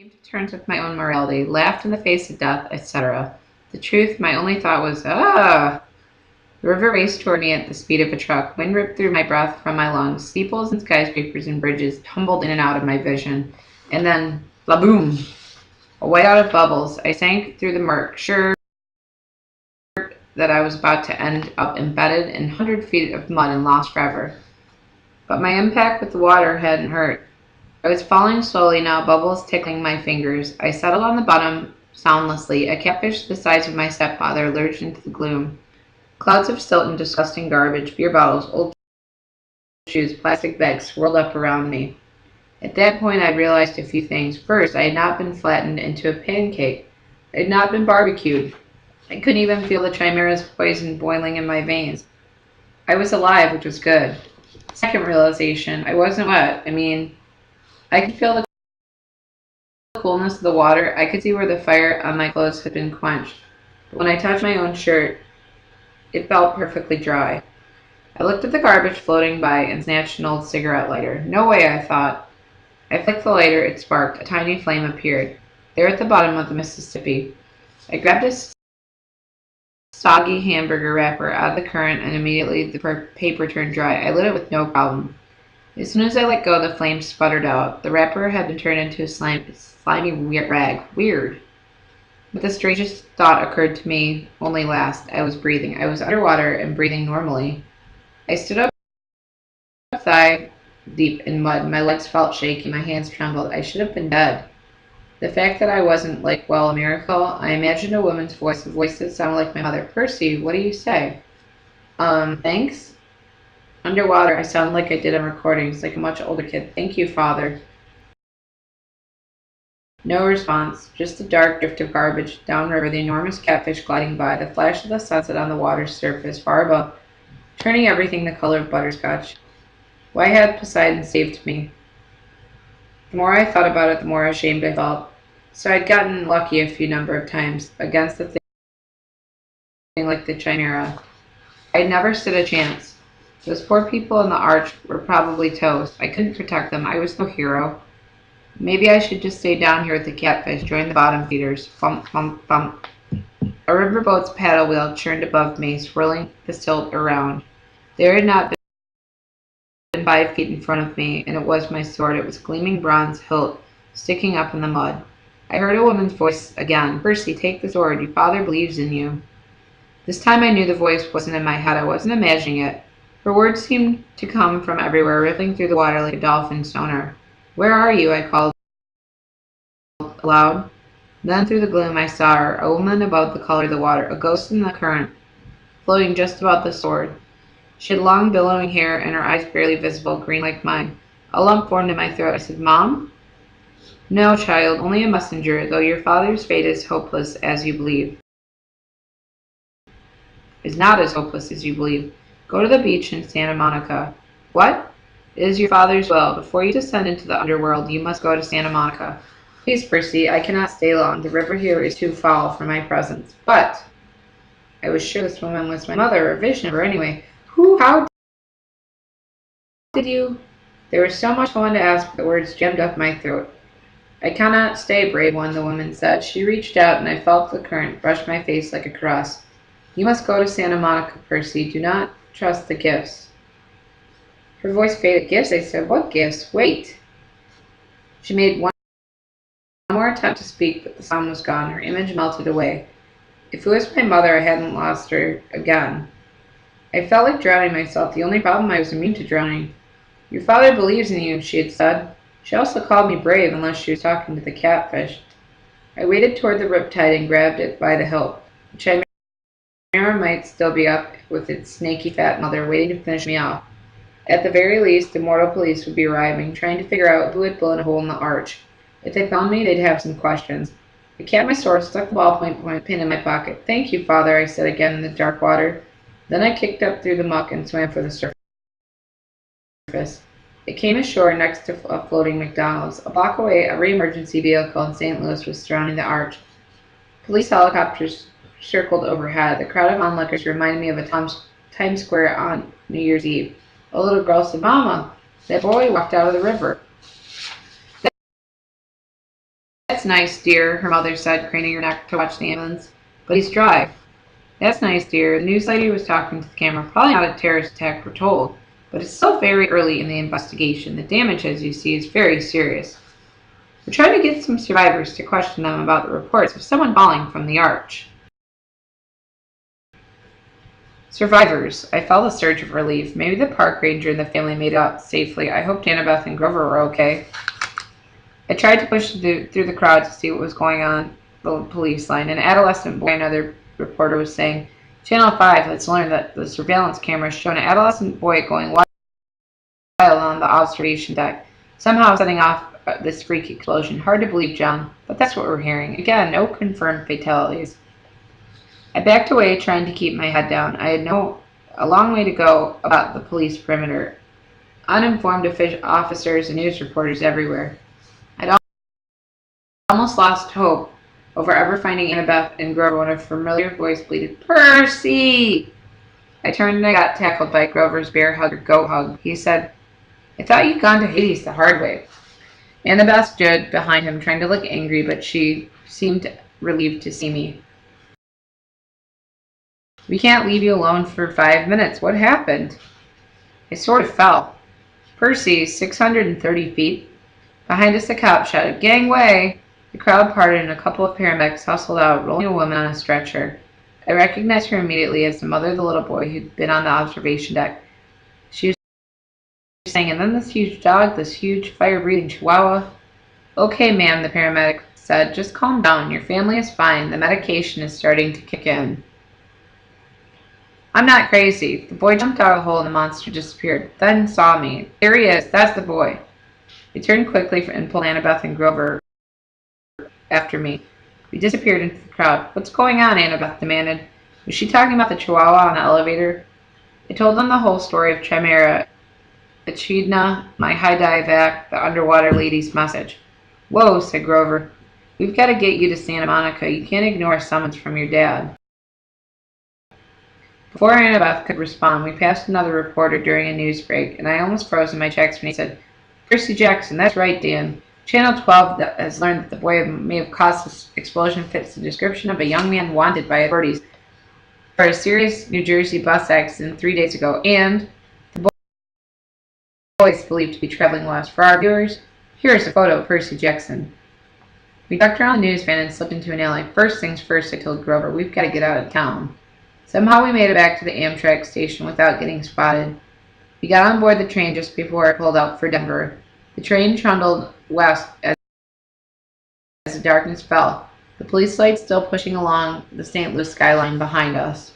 came to terms with my own morality, laughed in the face of death, etc. The truth, my only thought was, ah! The river raced toward me at the speed of a truck. Wind ripped through my breath from my lungs. Steeples and skyscrapers and bridges tumbled in and out of my vision. And then, la-boom! A whiteout of bubbles. I sank through the murk, sure that I was about to end up embedded in 100 feet of mud and lost forever. But my impact with the water hadn't hurt. I was falling slowly now, bubbles tickling my fingers. I settled on the bottom soundlessly. A catfish the size of my stepfather lurched into the gloom. Clouds of silt and disgusting garbage, beer bottles, old shoes, plastic bags swirled up around me. At that point, I realized a few things. First, I had not been flattened into a pancake. I had not been barbecued. I couldn't even feel the chimera's poison boiling in my veins. I was alive, which was good. Second realization, I wasn't wet. I could feel the coolness of the water. I could see where the fire on my clothes had been quenched. But when I touched my own shirt, it felt perfectly dry. I looked at the garbage floating by and snatched an old cigarette lighter. No way, I thought. I flicked the lighter. It sparked. A tiny flame appeared. There at the bottom of the Mississippi. I grabbed a soggy hamburger wrapper out of the current, and immediately the paper turned dry. I lit it with no problem. As soon as I let go, the flame sputtered out. The wrapper had been turned into a slimy rag. Weird. But the strangest thought occurred to me only last. I was breathing. I was underwater and breathing normally. I stood up thigh deep in mud. My legs felt shaky. My hands trembled. I should have been dead. The fact that I wasn't, a miracle. I imagined a woman's voice, a voice that sounded like my mother. Percy, what do you say? Thanks? Underwater, I sounded like I did on recordings, like a much older kid. Thank you, Father. No response, just a dark drift of garbage. Downriver, the enormous catfish gliding by, the flash of the sunset on the water's surface, far above, turning everything the color of butterscotch. Why had Poseidon saved me? The more I thought about it, the more ashamed I felt. So I'd gotten lucky a few number of times against the thing like the chimera. I'd never stood a chance. Those poor people in the arch were probably toast. I couldn't protect them. I was no hero. Maybe I should just stay down here with the catfish, join the bottom feeders. Thump, thump, thump. A riverboat's paddle wheel churned above me, swirling the silt around. There had not been 5 feet in front of me, and it was my sword. It was gleaming bronze hilt, sticking up in the mud. I heard a woman's voice again. Percy, take the sword. Your father believes in you. This time I knew the voice wasn't in my head. I wasn't imagining it. Her words seemed to come from everywhere, rippling through the water like a dolphin sonar. Where are you? I called aloud. Then through the gloom I saw her, a woman about the color of the water, a ghost in the current, floating just about the sword. She had long billowing hair and her eyes barely visible, green like mine. A lump formed in my throat. I said, Mom? No, child, only a messenger, though your father's fate is hopeless as you believe. Is not as hopeless as you believe. Go to the beach in Santa Monica. What? It is your father's will. Before you descend into the underworld, you must go to Santa Monica. Please, Percy, I cannot stay long. The river here is too foul for my presence. But I was sure this woman was my mother, or a vision of her anyway. How did you? There was so much I wanted to ask, but the words jammed up my throat. I cannot stay, brave one, the woman said. She reached out, and I felt the current brush my face like a caress. You must go to Santa Monica, Percy. Do not trust the gifts. Her voice faded. Gifts? I said. What gifts? Wait. She made one more attempt to speak, but the sound was gone. Her image melted away. If it was my mother, I hadn't lost her again. I felt like drowning myself. The only problem, I was immune to drowning. Your father believes in you, she had said. She also called me brave, unless she was talking to the catfish. I waded toward the riptide and grabbed it by the hilt. The chimera might still be up with its snaky fat mother, waiting to finish me off. At the very least, the mortal police would be arriving, trying to figure out who had blown a hole in the arch. If they found me, they'd have some questions. I capped my sword, stuck the ballpoint pin in my pocket. Thank you, Father, I said again in the dark water. Then I kicked up through the muck and swam for the surface. It came ashore next to a floating McDonald's. A block away, every emergency vehicle in St. Louis was surrounding the arch. Police helicopters circled overhead. The crowd of onlookers reminded me of a Times Square on New Year's Eve. A little girl said, Mama, that boy walked out of the river. That's nice, dear, her mother said, craning her neck to watch the ambulance. But he's dry. That's nice, dear. The news lady was talking to the camera. Probably not a terrorist attack, we're told. But it's still very early in the investigation. The damage, as you see, is very serious. We're trying to get some survivors to question them about the reports of someone falling from the arch. Survivors. I felt a surge of relief. Maybe the park ranger and the family made it out safely. I hoped Annabeth and Grover were okay. I tried to push through the crowd to see what was going on the police line. An adolescent boy, another reporter, was saying, Channel 5 has learned that the surveillance camera showed an adolescent boy going wild on the observation deck, somehow setting off this freak explosion. Hard to believe, John, but that's what we're hearing. Again, no confirmed fatalities. I backed away, trying to keep my head down. I had a long way to go about the police perimeter. Uninformed officers and news reporters everywhere. I'd almost lost hope over ever finding Annabeth and Grover when a familiar voice bleated, Percy! I turned and I got tackled by Grover's bear hug or goat hug. He said, I thought you'd gone to Hades the hard way. Annabeth stood behind him, trying to look angry, but she seemed relieved to see me. We can't leave you alone for 5 minutes. What happened? I sort of fell. Percy, 630 feet. Behind us, the cop shouted, Gangway! The crowd parted and a couple of paramedics hustled out, rolling a woman on a stretcher. I recognized her immediately as the mother of the little boy who'd been on the observation deck. She was saying, and then this huge dog, this huge fire-breathing chihuahua. Okay, ma'am, the paramedic said, just calm down. Your family is fine. The medication is starting to kick in. I'm not crazy. The boy jumped out of the hole and the monster disappeared, then saw me. There he is. That's the boy. I turned quickly and pulled Annabeth and Grover after me. We disappeared into the crowd. What's going on? Annabeth demanded. Was she talking about the chihuahua on the elevator? I told them the whole story of Chimera, Echidna, my high dive act, the underwater lady's message. Whoa, said Grover. We've got to get you to Santa Monica. You can't ignore a summons from your dad. Before Annabeth could respond, we passed another reporter during a news break, and I almost froze in my tracks when he said, Percy Jackson, that's right, Dan. Channel 12 has learned that the boy may have caused this explosion fits the description of a young man wanted by authorities for a serious New Jersey bus accident 3 days ago, and the boy is believed to be traveling west. For our viewers, here is a photo of Percy Jackson. We ducked around the news van and slipped into an alley. First things first, I told Grover, we've got to get out of town. Somehow we made it back to the Amtrak station without getting spotted. We got on board the train just before it pulled out for Denver. The train trundled west as the darkness fell, the police lights still pushing along the St. Louis skyline behind us.